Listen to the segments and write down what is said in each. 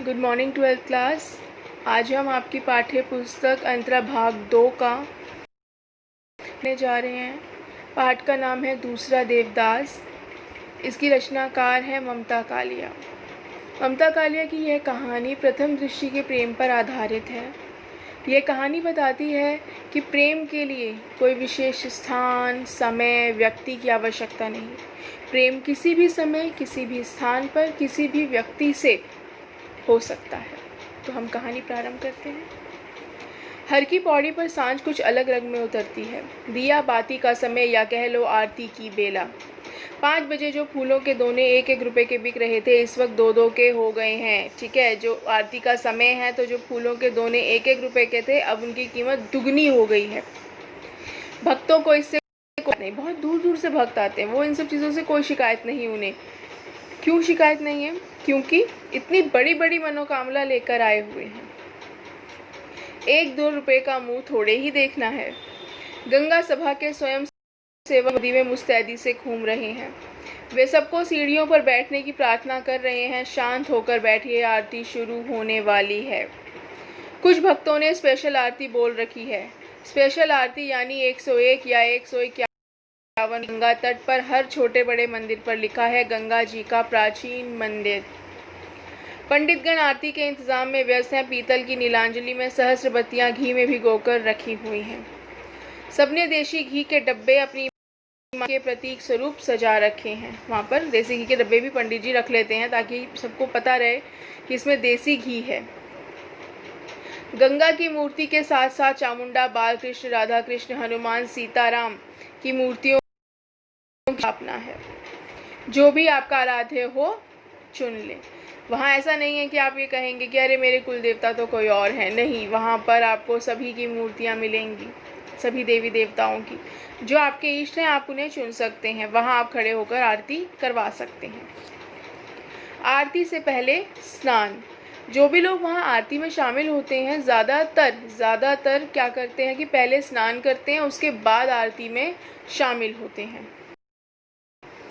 Good morning 12th class. आज हम आपकी पाठ्य पुस्तक अंतरा भाग 2 का पढ़ने जा रहे हैं। पाठ का नाम है दूसरा देवदास। इसकी रचनाकार है ममता कालिया। ममता कालिया की यह कहानी प्रथम दृष्टि के प्रेम पर आधारित है। यह कहानी बताती है कि प्रेम के लिए कोई विशेष स्थान, समय, व्यक्ति की आवश्यकता नहीं। प्रेम किसी भी समय, किसी भी स्थान पर, किसी भी व्यक्ति से हो सकता है। तो हम कहानी प्रारंभ करते हैं। हर की पौड़ी पर सांझ कुछ अलग रंग में उतरती है। दिया बाती का समय, या कह लो आरती की बेला। 5 बजे जो फूलों के दोने 1-1 रुपए के बिक रहे थे, इस वक्त 2-2 के हो गए हैं। ठीक है, जो आरती का समय है, तो जो फूलों के दोने 1-1 रुपए के थे, अब उनकी कीमत दुगनी हो गई है। भक्तों को इससे नहीं, बहुत दूर दूर से भक्त आते हैं, वो इन सब चीज़ों से कोई शिकायत नहीं उन्हें। क्यों शिकायत नहीं है? क्योंकि इतनी बड़ी बड़ी मनोकामना लेकर आए हुए हैं। 1-2 रुपए का मुंह थोड़े ही देखना है। गंगा सभा के स्वयं सेवक नदी में मुस्तैदी से घूम रहे हैं। वे सबको सीढ़ियों पर बैठने की प्रार्थना कर रहे हैं। शांत होकर बैठिए, आरती शुरू होने वाली है। कुछ भक्तों ने स्पेशल आरती बोल रखी है। स्पेशल आरती यानी 101 या 151। गंगा तट पर हर छोटे बड़े मंदिर पर लिखा है गंगा जी का प्राचीन मंदिर। पंडितगण आरती के इंतजाम में व्यस्त हैं। पीतल की नीलांजलि में सहस्र बत्तियां घी में भिगोकर रखी हुई हैं। सबने देशी घी के डब्बे अपनी मां के प्रतीक स्वरूप सजा रखे हैं। वहाँ पर देसी घी के डब्बे भी पंडित जी रख लेते हैं ताकि सबको पता रहे कि इसमें देसी घी है। गंगा की मूर्ति के साथ साथ चामुंडा, बालकृष्ण, राधा कृष्ण, हनुमान, सीताराम की मूर्तियों स्थापना है। जो भी आपका आराध्य हो चुन ले। वहाँ ऐसा नहीं है कि आप ये कहेंगे कि अरे मेरे कुल देवता तो कोई और है। नहीं, वहाँ पर आपको सभी की मूर्तियाँ मिलेंगी, सभी देवी देवताओं की। जो आपके इष्ट हैं आप उन्हें चुन सकते हैं। वहाँ आप खड़े होकर आरती करवा सकते हैं। आरती से पहले स्नान। जो भी लोग वहाँ आरती में शामिल होते हैं, ज़्यादातर क्या करते हैं कि पहले स्नान करते हैं, उसके बाद आरती में शामिल होते हैं।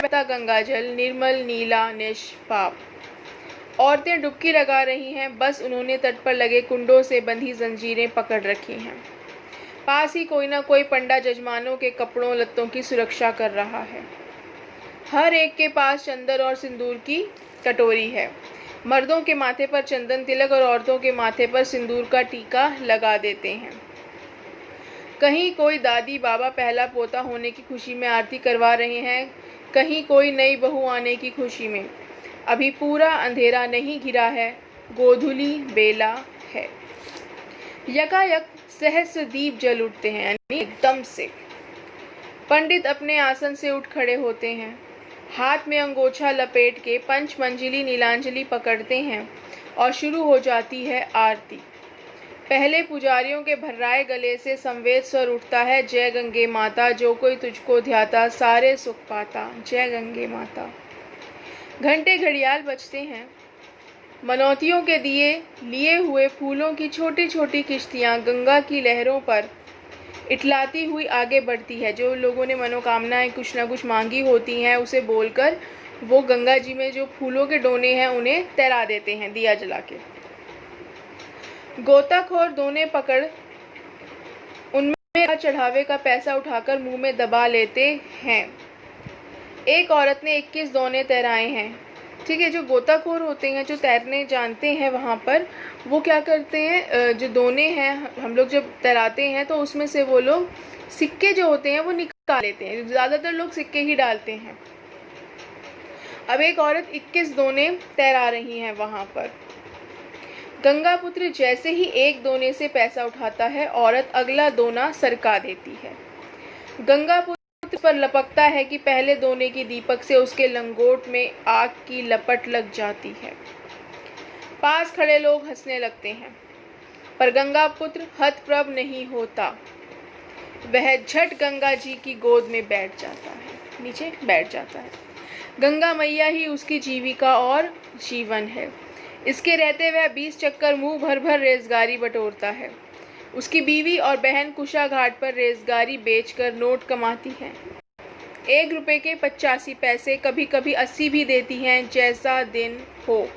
गंगा जल निर्मल, नीला, निष्पाप। औरतें डुबकी लगा रही हैं, बस उन्होंने तट पर लगे कुंडों से बंधी जंजीरें पकड़ रखी हैं। पास ही कोई ना कोई पंडा जजमानों के कपड़ों लत्तों की सुरक्षा कर रहा है। हर एक के पास चंदन और सिंदूर की कटोरी है। मर्दों के माथे पर चंदन तिलक और औरतों के माथे पर सिंदूर का टीका लगा देते हैं। कहीं कोई दादी बाबा पहला पोता होने की खुशी में आरती करवा रहे हैं, कहीं कोई नई बहू आने की खुशी में। अभी पूरा अंधेरा नहीं घिरा है, गोधूली बेला है। यकायक सहस्र दीप जल उठते हैं, यानी एकदम से। पंडित अपने आसन से उठ खड़े होते हैं। हाथ में अंगोछा लपेट के पंचमंजिली नीलांजलि पकड़ते हैं और शुरू हो जाती है आरती। पहले पुजारियों के भर्राए गले से संवेद स्वर उठता है, जय गंगे माता, जो कोई तुझको ध्याता सारे सुख पाता, जय गंगे माता। घंटे घड़ियाल बजते हैं। मनौतियों के दिए लिए हुए फूलों की छोटी छोटी किश्तियाँ गंगा की लहरों पर इटलाती हुई आगे बढ़ती है। जो लोगों ने मनोकामनाएं कुछ ना कुछ मांगी होती हैं, उसे बोलकर वो गंगा जी में जो फूलों के डोने हैं उन्हें तैरा देते हैं दिया जला के। गोताखोर दोने पकड़ उनमें चढ़ावे का पैसा उठाकर मुंह में दबा लेते हैं। एक औरत ने 21 दोने तैराए हैं। ठीक है, जो गोताखोर होते हैं, जो तैरने जानते हैं, वहाँ पर वो क्या करते हैं, जो दोने हैं हम लोग जब तैराते हैं तो उसमें से वो लोग सिक्के जो होते हैं वो निकाल लेते हैं। ज़्यादातर लोग सिक्के ही डालते हैं। अब एक औरत 21 दोने तैरा रही हैं वहाँ पर। गंगा पुत्र जैसे ही एक दोने से पैसा उठाता है, औरत अगला दोना सरका देती है। गंगा पुत्र पर लपकता है कि पहले दोने की दीपक से उसके लंगोट में आग की लपट लग जाती है। पास खड़े लोग हंसने लगते हैं, पर गंगा पुत्र हतप्रभ नहीं होता। वह झट गंगा जी की गोद में बैठ जाता है, नीचे बैठ जाता है। गंगा मैया ही उसकी जीविका और जीवन है। इसके रहते वह 20 चक्कर मुंह भर भर रेजगारी बटोरता है। उसकी बीवी और बहन कुशा घाट पर रेजगारी बेचकर नोट कमाती हैं। 1 रुपये के 85 पैसे, कभी कभी 80 भी देती हैं, जैसा दिन हो।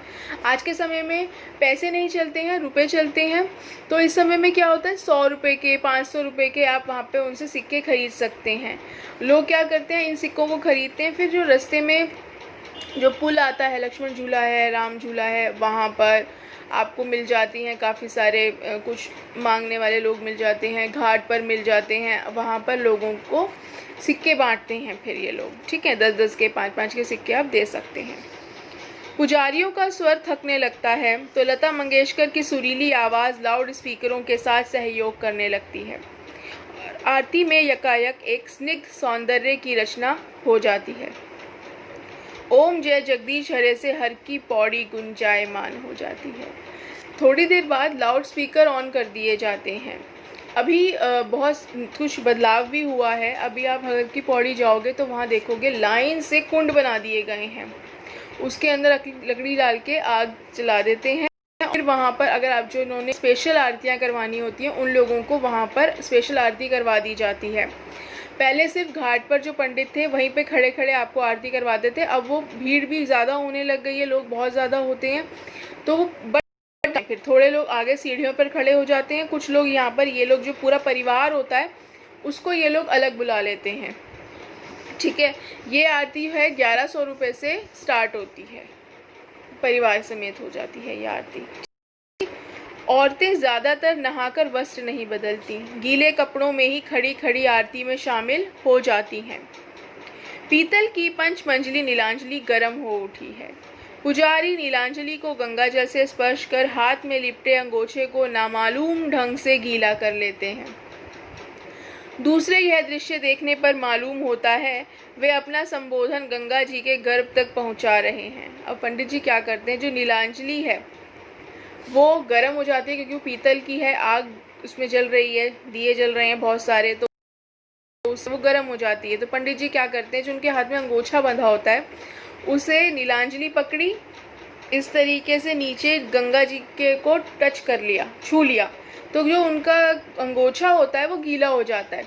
आज के समय में पैसे नहीं चलते हैं, रुपए चलते हैं। तो इस समय में क्या होता है, 100 रुपये के, 500 रुपये के आप वहाँ पे उनसे सिक्के खरीद सकते हैं। लोग क्या करते हैं, इन सिक्कों को खरीदते हैं, फिर जो रास्ते में जो पुल आता है, लक्ष्मण झूला है, राम झूला है, वहाँ पर आपको मिल जाती हैं काफ़ी सारे कुछ मांगने वाले लोग मिल जाते हैं, घाट पर मिल जाते हैं, वहाँ पर लोगों को सिक्के बांटते हैं फिर ये लोग, ठीक है। 10-10 के, 5-5 के सिक्के आप दे सकते हैं। पुजारियों का स्वर थकने लगता है तो लता मंगेशकर की सुरीली आवाज़ लाउड स्पीकरों के साथ सहयोग करने लगती है। आरती में यकायक एक स्निग्ध सौंदर्य की रचना हो जाती है। ओम जय जगदीश हरे से हर की पौड़ी गुंजायमान हो जाती है। थोड़ी देर बाद लाउड स्पीकर ऑन कर दिए जाते हैं। अभी बहुत कुछ बदलाव भी हुआ है। अभी आप हर की पौड़ी जाओगे तो वहाँ देखोगे लाइन से कुंड बना दिए गए हैं, उसके अंदर लकड़ी डाल के आग जला देते हैं। फिर वहाँ पर अगर आप जो इन्होंने स्पेशल आरतियाँ करवानी होती हैं उन लोगों को वहाँ पर स्पेशल आरती करवा दी जाती है। पहले सिर्फ घाट पर जो पंडित थे वहीं पे खड़े खड़े आपको आरती करवाते थे। अब वो भीड़ भी ज़्यादा होने लग गई है, लोग बहुत ज़्यादा होते हैं, तो वो फिर थोड़े लोग आगे सीढ़ियों पर खड़े हो जाते हैं। कुछ लोग यहाँ पर, ये लोग जो पूरा परिवार होता है उसको ये लोग अलग बुला लेते हैं, ठीक है। ये आरती है 1100 रुपये से स्टार्ट होती है, परिवार समेत हो जाती है ये आरती। औरतें ज़्यादातर नहाकर वस्त्र नहीं बदलती, गीले कपड़ों में ही खड़ी खड़ी आरती में शामिल हो जाती हैं। पीतल की 5 मंजिली नीलांजलि गर्म हो उठी है। पुजारी नीलांजलि को गंगा जल से स्पर्श कर हाथ में लिपटे अंगोछे को नामालूम ढंग से गीला कर लेते हैं। दूसरे यह दृश्य देखने पर मालूम होता है वे अपना संबोधन गंगा जी के गर्भ तक पहुंचा रहे हैं। अब पंडित जी क्या करते हैं, जो नीलांजलि है वो गर्म हो जाती है क्योंकि वो पीतल की है, आग उसमें जल रही है, दिए जल रहे हैं बहुत सारे, तो वो गर्म हो जाती है। तो पंडित जी क्या करते हैं, जो उनके हाथ में अंगोछा बंधा होता है उसे नीलांजलि पकड़ी, इस तरीके से नीचे गंगा जी के को टच कर लिया, छू लिया, तो जो उनका अंगोछा होता है वो गीला हो जाता है।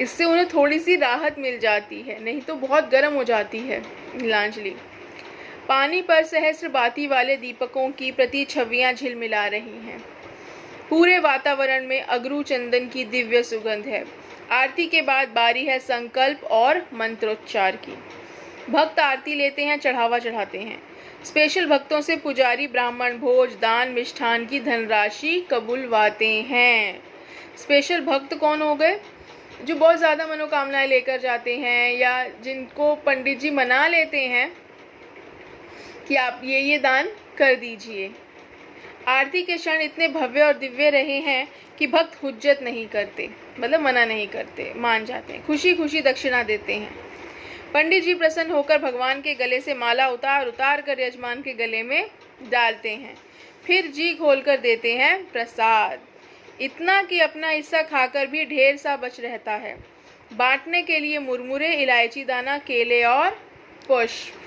इससे उन्हें थोड़ी सी राहत मिल जाती है, नहीं तो बहुत गर्म हो जाती है नीलांजलि। पानी पर सहस्र बाती वाले दीपकों की प्रति छवियां झिलमिला रही हैं। पूरे वातावरण में अगरू चंदन की दिव्य सुगंध है। आरती के बाद बारी है संकल्प और मंत्रोच्चार की। भक्त आरती लेते हैं, चढ़ावा चढ़ाते हैं। स्पेशल भक्तों से पुजारी ब्राह्मण भोज, दान, मिष्ठान की धनराशि कबूलवाते हैं। स्पेशल भक्त कौन हो गए, जो बहुत ज़्यादा मनोकामनाएं लेकर जाते हैं, या जिनको पंडित जी मना लेते हैं कि आप ये दान कर दीजिए। आरती के क्षण इतने भव्य और दिव्य रहे हैं कि भक्त हुज्जत नहीं करते, मतलब मना नहीं करते, मान जाते हैं, खुशी खुशी दक्षिणा देते हैं। पंडित जी प्रसन्न होकर भगवान के गले से माला उतार कर यजमान के गले में डालते हैं, फिर जी खोल कर देते हैं प्रसाद, इतना कि अपना हिस्सा खाकर भी ढेर सा बच रहता है। बांटने के लिए मुरमुरे, इलायची दाना, केले और पुष्प,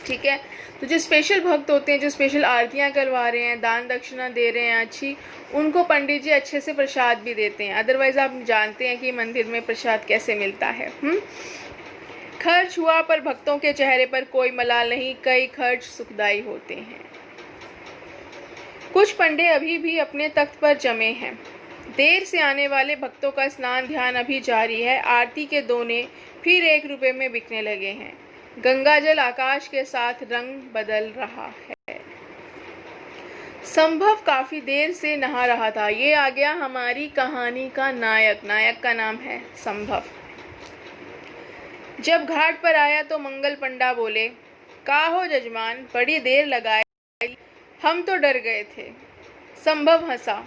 ठीक है। तो जो स्पेशल भक्त होते हैं, जो स्पेशल आरतियाँ करवा रहे हैं, दान दक्षिणा दे रहे हैं अच्छी, उनको पंडित जी अच्छे से प्रसाद भी देते हैं। अदरवाइज आप जानते हैं कि मंदिर में प्रसाद कैसे मिलता है। खर्च हुआ पर भक्तों के चेहरे पर कोई मलाल नहीं, कई खर्च सुखदायी होते हैं। कुछ पंडे अभी भी अपने तख्त पर जमे हैं। देर से आने वाले भक्तों का स्नान ध्यान अभी जारी है। आरती के दोने फिर 1 रुपये में बिकने लगे हैं। गंगाजल आकाश के साथ रंग बदल रहा है। संभव काफी देर से नहा रहा था। ये आ गया हमारी कहानी का नायक। नायक का नाम है संभव। जब घाट पर आया तो मंगल पंडा बोले, का हो जजमान, बड़ी देर लगाई, हम तो डर गए थे। संभव हंसा।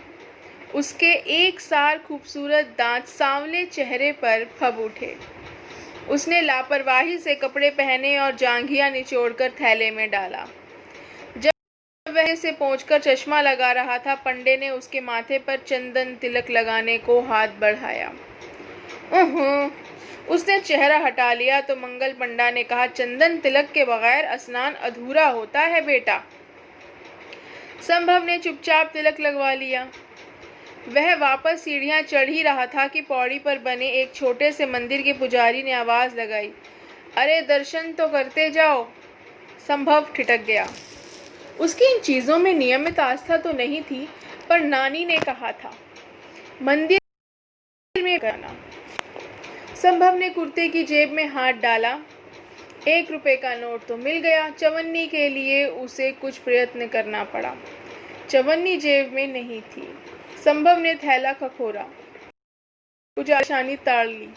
उसके एक सार खूबसूरत दांत सांवले चेहरे पर फब उठे। उसने लापरवाही से कपड़े पहने और जांघिया निचोड़कर थैले में डाला। जब वह से पहुंचकर चश्मा लगा रहा था, पंडे ने उसके माथे पर चंदन तिलक लगाने को हाथ बढ़ाया। उसने चेहरा हटा लिया तो मंगल पंडा ने कहा, चंदन तिलक के बगैर स्नान अधूरा होता है बेटा। संभव ने चुपचाप तिलक लगवा लिया। वह वापस सीढ़ियां चढ़ ही रहा था कि पौड़ी पर बने एक छोटे से मंदिर के पुजारी ने आवाज लगाई, अरे दर्शन तो करते जाओ। संभव ठिठक गया। उसकी इन चीजों में नियमित आस्था तो नहीं थी, पर नानी ने कहा था मंदिर में करना। संभव ने कुर्ते की जेब में हाथ डाला। 1 रुपए का नोट तो मिल गया। चवन्नी के लिए उसे कुछ प्रयत्न करना पड़ा। चवन्नी जेब में नहीं थी। संभव ने थैला खखोरा, कुछ आसानी ताड़ ली।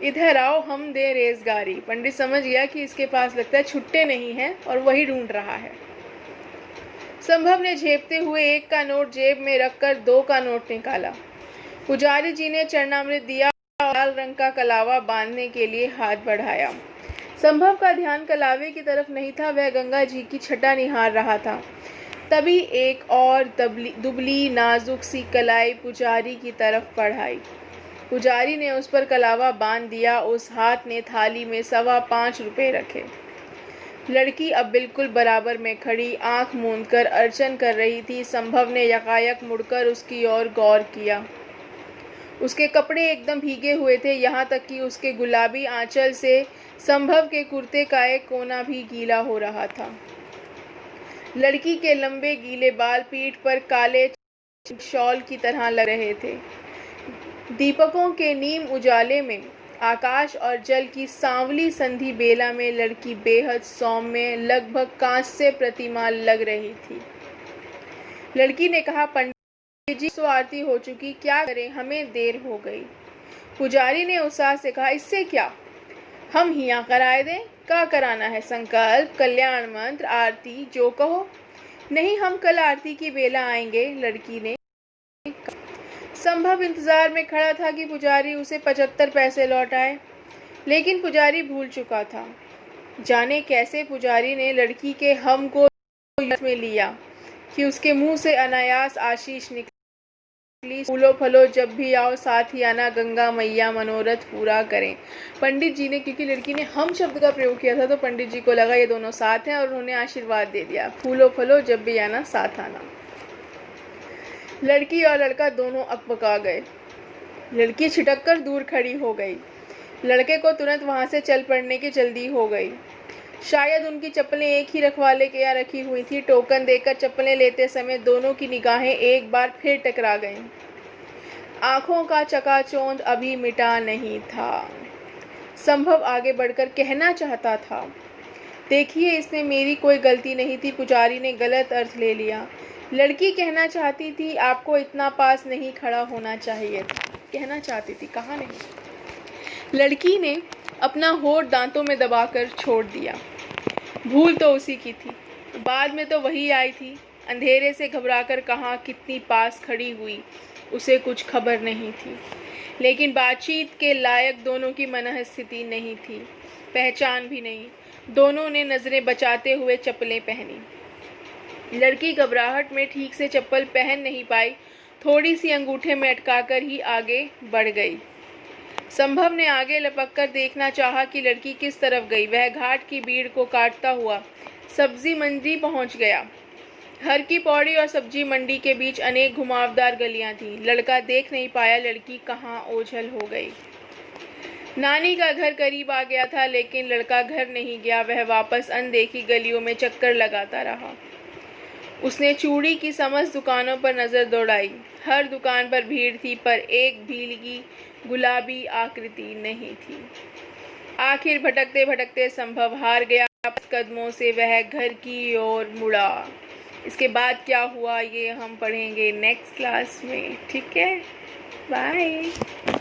इधर आओ, हम दे रेजगारी। पंडित समझ गया कि इसके पास लगता है छुट्टे नहीं है और वही ढूंढ रहा है। संभव ने झेपते हुए 1 का नोट जेब में रखकर 2 का नोट निकाला। पुजारी जी ने चरणामृत दिया और लाल रंग का कलावा बांधने के लिए हाथ बढ़ाया। संभव का ध्यान कलावे की तरफ नहीं था, वह गंगा जी की छटा निहार रहा था। तभी एक और दुबली नाजुक सी कलाई पुजारी की तरफ बढ़ाई। पुजारी ने उस पर कलावा बांध दिया। उस हाथ ने थाली में 5.25 रुपए रखे। लड़की अब बिल्कुल बराबर में खड़ी आंख मूंदकर अर्चन कर रही थी। संभव ने यकायक मुड़कर उसकी ओर गौर किया। उसके कपड़े एकदम भीगे हुए थे, यहाँ तक कि उसके गुलाबी आंचल से संभव के कुर्ते का एक कोना भी गीला हो रहा था। लड़की के लंबे गीले बाल पीठ पर काले शॉल की तरह लग रहे थे। दीपकों के नीम उजाले में आकाश और जल की सांवली संधि बेला में लड़की बेहद सौम्य, लगभग कांस्य प्रतिमा लग रही थी। लड़की ने कहा, पंडित जी सो आरती हो चुकी, क्या करें, हमें देर हो गई। पुजारी ने उत्साह से कहा, इससे क्या, हम हिया कराए दें। क्या कराना है, संकल्प, कल्याण मंत्र, आरती, जो कहो। नहीं, हम कल आरती की बेला आएंगे, लड़की ने कहा। संभव इंतजार में खड़ा था कि पुजारी उसे 75 पैसे लौटाए, लेकिन पुजारी भूल चुका था। जाने कैसे पुजारी ने लड़की के हम को में लिया कि उसके मुंह से अनायास आशीष निकली, फूलो फलो जब भी आओ, साथ ही आना, गंगा मैया मनोरथ पूरा करें। पंडित जी ने, क्योंकि लड़की ने हम शब्द का प्रयोग किया था, तो पंडित जी को लगा ये दोनों साथ हैं और उन्होंने आशीर्वाद दे दिया, फूलो फलो जब भी आना, साथ आना। लड़की और लड़का दोनों अकबका गए। लड़की छिटक कर दूर खड़ी हो गई। लड़के को तुरंत वहां से चल पड़ने की जल्दी हो गई। शायद उनकी चप्पलें एक ही रखवाले के यहाँ रखी हुई थी। टोकन देकर चप्पलें लेते समय दोनों की निगाहें एक बार फिर टकरा गईं। आंखों का चकाचौंध अभी मिटा नहीं था। संभव आगे बढ़कर कहना चाहता था, देखिए, इसमें मेरी कोई गलती नहीं थी, पुजारी ने गलत अर्थ ले लिया। लड़की कहना चाहती थी, आपको इतना पास नहीं खड़ा होना चाहिए था, कहना चाहती थी, कहा नहीं। लड़की ने अपना होठ दांतों में दबाकर छोड़ दिया। भूल तो उसी की थी, बाद में तो वही आई थी। अंधेरे से घबराकर कहाँ कितनी पास खड़ी हुई, उसे कुछ खबर नहीं थी। लेकिन बातचीत के लायक दोनों की मनःस्थिति नहीं थी, पहचान भी नहीं। दोनों ने नजरें बचाते हुए चप्पलें पहनी। लड़की घबराहट में ठीक से चप्पल पहन नहीं पाई, थोड़ी सी अंगूठे में अटकाकर ही आगे बढ़ गई। संभव ने आगे लपककर देखना चाहा कि लड़की किस तरफ गई। वह घाट की भीड़ को काटता हुआ सब्जी मंडी पहुंच गया। हर की पौड़ी और सब्जी मंडी के बीच अनेक घुमावदार गलियां थीं। लड़का देख नहीं पाया लड़की कहाँ ओझल हो गई। नानी का घर करीब आ गया था, लेकिन लड़का घर नहीं गया। वह वापस अनदेखी गलियों में चक्कर लगाता रहा। उसने चूड़ी की समस्त दुकानों पर नजर दौड़ाई। हर दुकान पर भीड़ थी, पर एक भीलगी गुलाबी आकृति नहीं थी। आखिर भटकते भटकते संभव हार गया। कदमों से वह घर की ओर मुड़ा। इसके बाद क्या हुआ ये हम पढ़ेंगे नेक्स्ट क्लास में, ठीक है? बाय।